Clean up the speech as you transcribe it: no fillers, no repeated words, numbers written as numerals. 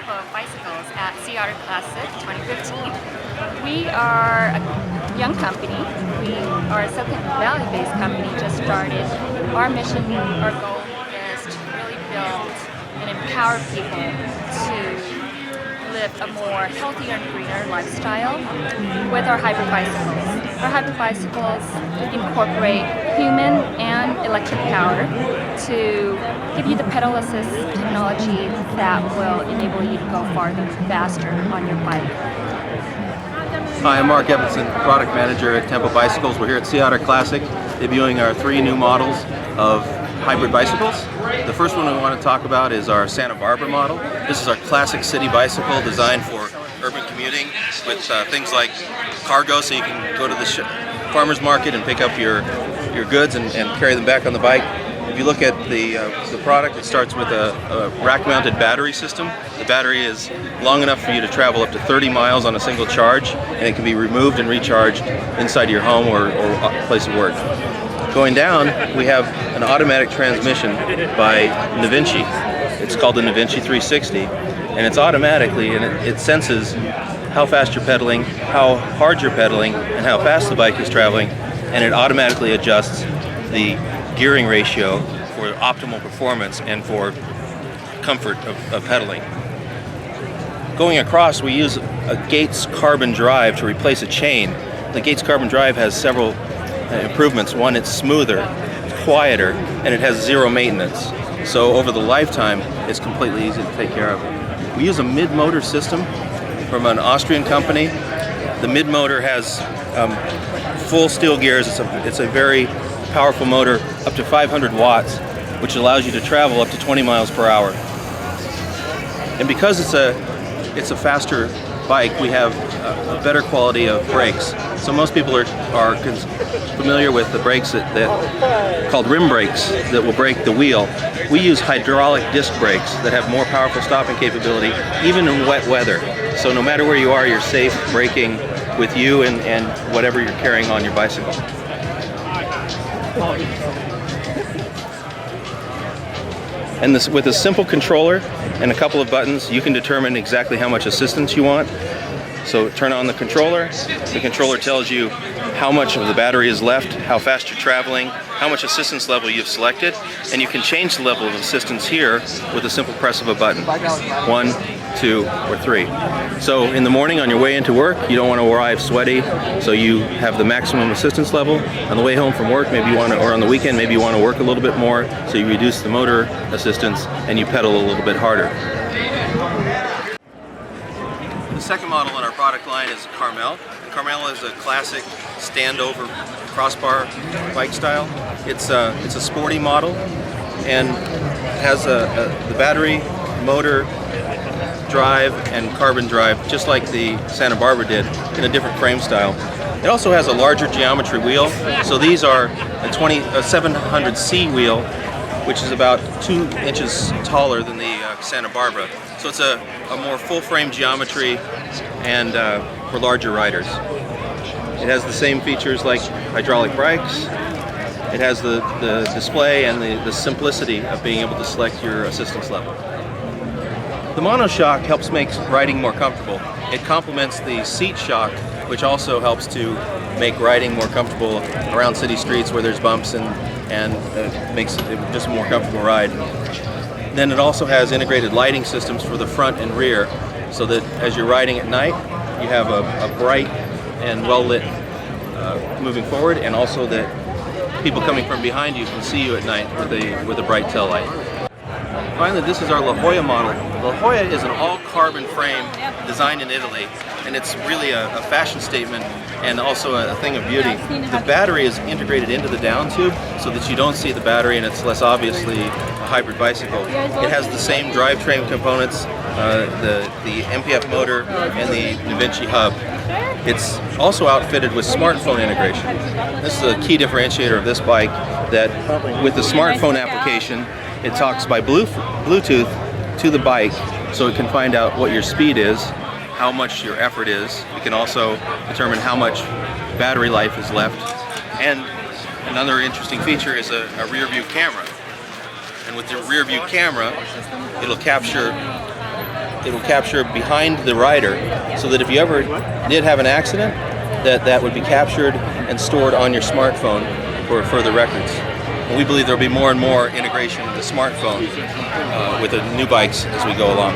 of bicycles at Otter Classic 2015. We are a young company. We are a Silicon Valley-based company, just started. Our mission, our goal is to really build and empower people to live a more healthier and greener lifestyle with our hybrid bicycles. Our hybrid bicycles incorporate human and electric power to give you the pedal assist technology that will enable you to go farther, faster on your bike. Hi, I'm Mark Evanson, Product Manager at Tempo Bicycles. We're here at Otter Classic, debuting our 3 new models of hybrid bicycles. The first one we want to talk about is our Santa Barbara model. This is our classic city bicycle designed for urban commuting with things like cargo, so you can go to the farmer's market and pick up your goods and carry them back on the bike. If you look at the product, it starts with a rack-mounted battery system. The battery is long enough for you to travel up to 30 miles on a single charge, and it can be removed and recharged inside your home or place of work. Going down, we have an automatic transmission by NaVinci. It's called the NaVinci 360, and it's automatically, and it senses how fast you're pedaling, how hard you're pedaling, and how fast the bike is traveling, and it automatically adjusts the gearing ratio for optimal performance and for comfort of pedaling. Going across, we use a Gates carbon drive to replace a chain. The Gates carbon drive has several improvements. One, it's smoother, quieter, and it has zero maintenance. So over the lifetime, it's completely easy to take care of. We use a mid-motor system from an Austrian company. The mid-motor has full steel gears. It's a very powerful motor, up to 500 watts, which allows you to travel up to 20 miles per hour. And because it's a faster bike, we have a better quality of brakes. So most people are familiar with the brakes that called rim brakes that will brake the wheel. We use hydraulic disc brakes that have more powerful stopping capability, even in wet weather. So no matter where you are, you're safe braking with you and whatever you're carrying on your bicycle. And with a simple controller and a couple of buttons, you can determine exactly how much assistance you want. So turn on the controller tells you how much of the battery is left, how fast you're traveling, how much assistance level you've selected, and you can change the level of assistance here with a simple press of a button. 1, 2, or 3. So in the morning on your way into work, you don't want to arrive sweaty, so you have the maximum assistance level. On the way home from work, maybe you want to, or on the weekend, maybe you want to work a little bit more, so you reduce the motor assistance and you pedal a little bit harder. The second model in our product line is Carmel. Carmel is a classic standover crossbar bike style. It's a sporty model and has the battery, motor, drive, and carbon drive, just like the Santa Barbara did, in a different frame style. It also has a larger geometry wheel. So these are a 700C wheel, which is about 2 inches taller than the Santa Barbara. So it's a more full-frame geometry and for larger riders. It has the same features like hydraulic brakes. It has the display and the simplicity of being able to select your assistance level. The monoshock helps make riding more comfortable. It complements the seat shock, which also helps to make riding more comfortable around city streets where there's bumps and makes it just a more comfortable ride. Then it also has integrated lighting systems for the front and rear, so that as you're riding at night, you have a bright and well-lit moving forward, and also that people coming from behind you can see you at night with a bright tail light. Finally, this is our La Jolla model. La Jolla is an all-carbon frame designed in Italy, and it's really a fashion statement and also a thing of beauty. The battery is integrated into the down tube so that you don't see the battery and it's less obviously a hybrid bicycle. It has the same drivetrain components, the MPF motor and the NaVinci hub. It's also outfitted with smartphone integration. This is a key differentiator of this bike, that with the smartphone application, it talks by Bluetooth to the bike, so it can find out what your speed is, how much your effort is. You can also determine how much battery life is left. And another interesting feature is a rear view camera. And with the rear view camera, it'll capture it'll capture behind the rider, so that if you ever did have an accident, that would be captured and stored on your smartphone for further records. And we believe there will be more and more integration with the smartphone with the new bikes as we go along.